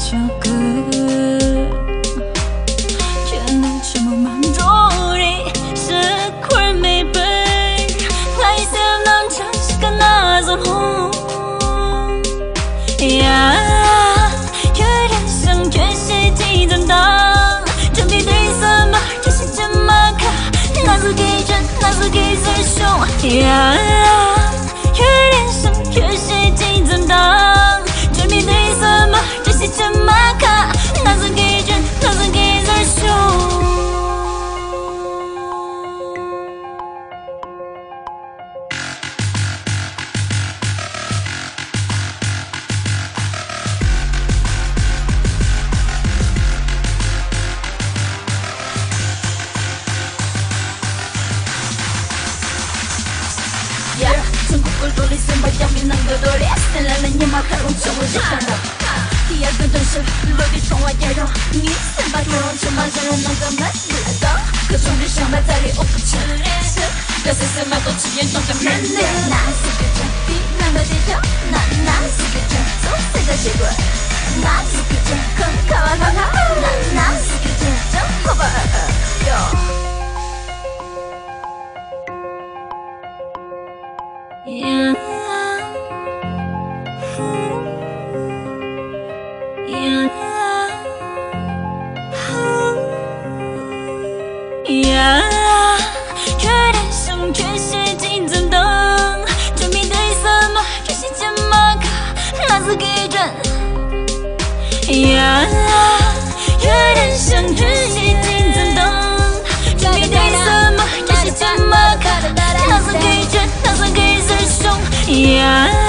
首歌，却能这么满足你是块美本，来自能唱是个那种红呀，有点像缺席几张档，准备对什么这些这么看，那是给真，那是给谁凶呀？有点像缺席几张档，准备对什么这些这么看，那是给真，那是给谁凶？ 从骨骼里散发阳明能够多烈，灿烂的眼眸看红尘，我最看到。第二个正是落地窗外也让你散发芙蓉充满让人能够满意来到。可终于想摆在里，我不吃力，是要谁什么都只眼中的美丽。那是个真，比那么低调，那是个真，总是在结棍。那是个真，很可爱可靠，那是个真，真活泼哟。 Yeah. Yeah. 有点像缺席竞争灯，准备对什么缺席这么卡，那是给真。Yeah. 有点像缺席竞争灯，准备对什么缺席这么卡，那是给真，那是给谁凶？Yeah.